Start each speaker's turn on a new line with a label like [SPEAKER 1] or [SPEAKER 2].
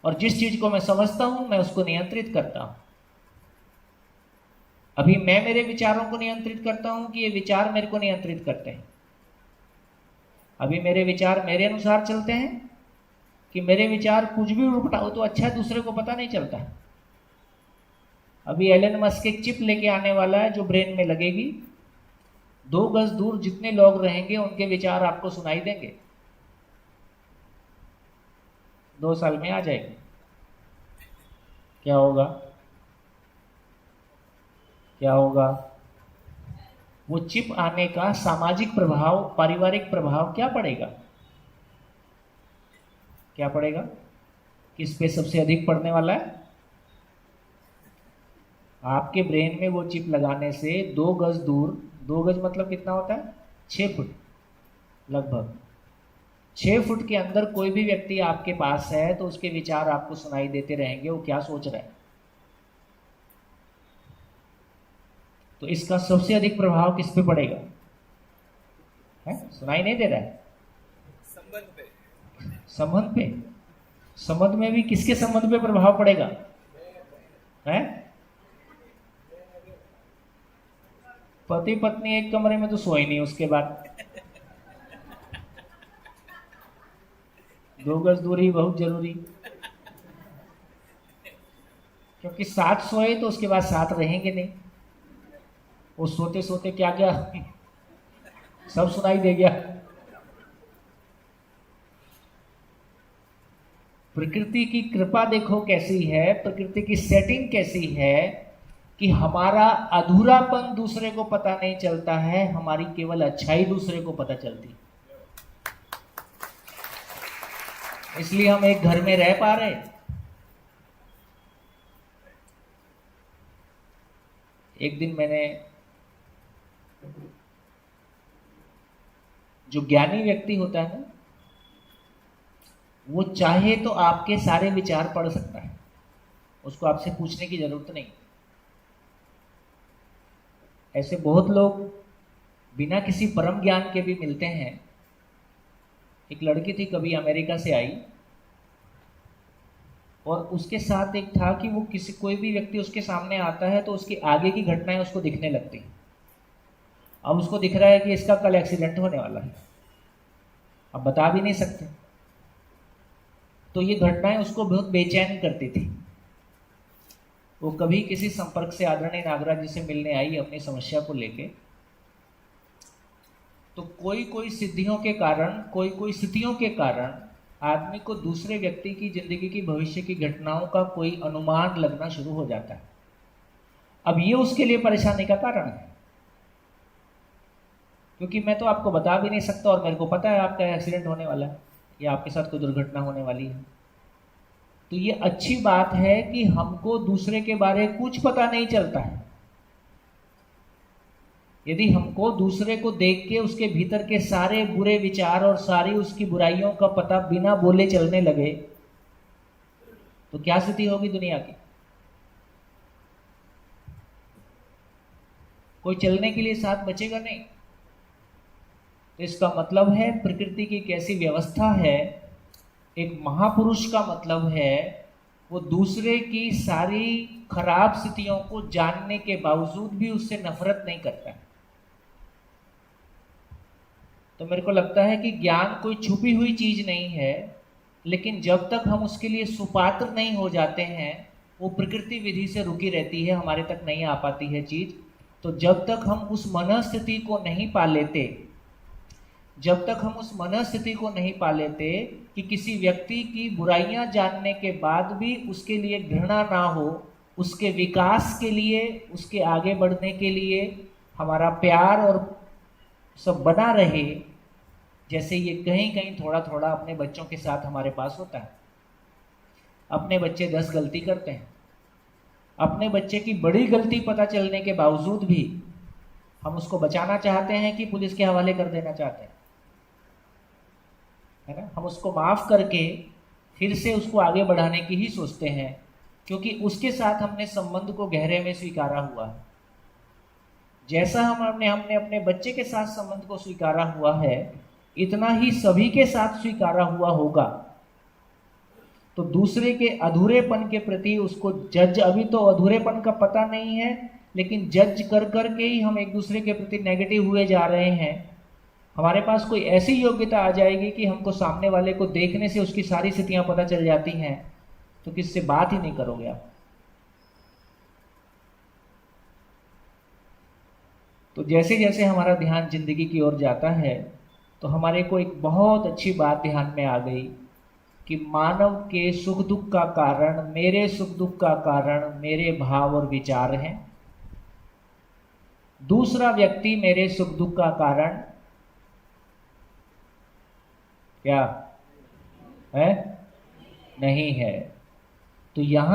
[SPEAKER 1] और जिस चीज को मैं समझता हूं मैं उसको नियंत्रित करता हूं। अभी मैं मेरे विचारों को नियंत्रित करता हूं कि ये विचार मेरे को नियंत्रित करते हैं? अभी मेरे विचार मेरे अनुसार चलते हैं कि मेरे विचार कुछ भी उठाओ तो अच्छा दूसरे को पता नहीं चलता? अभी एलन मस्क एक चिप लेके आने वाला है जो ब्रेन में लगेगी, 2 गज दूर जितने लोग रहेंगे उनके विचार आपको सुनाई देंगे, 2 साल में आ जाएगी। क्या होगा? क्या होगा? वो चिप आने का सामाजिक प्रभाव, पारिवारिक प्रभाव क्या पड़ेगा? क्या पड़ेगा? किस पे सबसे अधिक पड़ने वाला है? आपके ब्रेन में वो चिप लगाने से 2 गज दूर, 2 गज मतलब कितना होता है? 6 फुट, लगभग 6 फुट के अंदर कोई भी व्यक्ति आपके पास है तो उसके विचार आपको सुनाई देते रहेंगे, वो क्या सोच रहा है। तो इसका सबसे अधिक प्रभाव किस पे पड़ेगा? है? सुनाई नहीं दे रहा है?
[SPEAKER 2] संबंध पे।
[SPEAKER 1] संबंध पे। संबंध में भी किसके संबंध पे प्रभाव पड़ेगा? है? पति पत्नी एक कमरे में तो सोए नहीं, उसके बाद 2 गज दूरी बहुत जरूरी, क्योंकि साथ सोए तो उसके बाद साथ रहेंगे नहीं। वो सोते सोते क्या क्या सब सुनाई दे गया। प्रकृति की कृपा देखो कैसी है, प्रकृति की सेटिंग कैसी है कि हमारा अधूरापन दूसरे को पता नहीं चलता है, हमारी केवल अच्छाई दूसरे को पता चलती है। इसलिए हम एक घर में रह पा रहे। एक दिन मैंने, जो ज्ञानी व्यक्ति होता है ना, वो चाहे तो आपके सारे विचार पढ़ सकता है, उसको आपसे पूछने की जरूरत नहीं। ऐसे बहुत लोग बिना किसी परम ज्ञान के भी मिलते हैं। एक लड़की थी, कभी अमेरिका से आई, और उसके साथ एक था कि वो किसी, कोई भी व्यक्ति उसके सामने आता है तो उसकी आगे की घटनाएं उसको दिखने लगती। अब उसको दिख रहा है कि इसका कल एक्सीडेंट होने वाला है, अब बता भी नहीं सकते, तो ये घटनाएं उसको बहुत बेचैन करती थी। वो कभी किसी संपर्क से आदरणीय नागराज जी से मिलने आई अपनी समस्या को लेके, तो कोई कोई सिद्धियों के कारण, कोई कोई स्थितियों के कारण आदमी को दूसरे व्यक्ति की जिंदगी की भविष्य की घटनाओं का कोई अनुमान लगना शुरू हो जाता है। अब ये उसके लिए परेशानी का कारण है, क्योंकि मैं तो आपको बता भी नहीं सकता और मेरे को पता है आपका एक्सीडेंट होने वाला है या आपके साथ कोई दुर्घटना होने वाली है। तो ये अच्छी बात है कि हमको दूसरे के बारे में कुछ पता नहीं चलता है। यदि हमको दूसरे को देख के उसके भीतर के सारे बुरे विचार और सारी उसकी बुराइयों का पता बिना बोले चलने लगे, तो क्या स्थिति होगी दुनिया की? कोई चलने के लिए साथ बचेगा नहीं। तो इसका मतलब है प्रकृति की कैसी व्यवस्था है। एक महापुरुष का मतलब है वो दूसरे की सारी खराब स्थितियों को जानने के बावजूद भी उससे नफरत नहीं करता है। तो मेरे को लगता है कि ज्ञान कोई छुपी हुई चीज नहीं है, लेकिन जब तक हम उसके लिए सुपात्र नहीं हो जाते हैं, वो प्रकृति विधि से रुकी रहती है, हमारे तक नहीं आ पाती है चीज। तो जब तक हम उस मनस्थिति को नहीं पा लेते, जब तक हम उस मनस्थिति को नहीं पा लेते कि किसी व्यक्ति की बुराइयां जानने के बाद भी उसके लिए घृणा ना हो, उसके विकास के लिए, उसके आगे बढ़ने के लिए हमारा प्यार और सब बना रहे, जैसे ये कहीं कहीं थोड़ा थोड़ा अपने बच्चों के साथ हमारे पास होता है। अपने बच्चे 10 गलती करते हैं, अपने बच्चे की बड़ी गलती पता चलने के बावजूद भी हम उसको बचाना चाहते हैं कि पुलिस के हवाले कर देना चाहते हैं, है ना। हम उसको माफ करके फिर से उसको आगे बढ़ाने की ही सोचते हैं, क्योंकि उसके साथ हमने संबंध को गहरे में स्वीकारा हुआ है। जैसा हमने अपने बच्चे के साथ संबंध को स्वीकारा हुआ है, इतना ही सभी के साथ स्वीकारा हुआ होगा। तो दूसरे के अधूरेपन के प्रति उसको जज, अभी तो अधूरेपन का पता नहीं है, लेकिन जज कर कर के ही हम एक दूसरे के प्रति नेगेटिव हुए जा रहे हैं। हमारे पास कोई ऐसी योग्यता आ जाएगी कि हमको सामने वाले को देखने से उसकी सारी स्थितियां पता चल जाती हैं, तो किससे बात ही नहीं करोगे आप। तो जैसे जैसे हमारा ध्यान जिंदगी की ओर जाता है, तो हमारे को एक बहुत अच्छी बात ध्यान में आ गई कि मानव के सुख दुख का कारण, मेरे सुख दुख का कारण मेरे भाव और विचार हैं। दूसरा व्यक्ति मेरे सुख दुख का कारण क्या है? नहीं है। तो यहां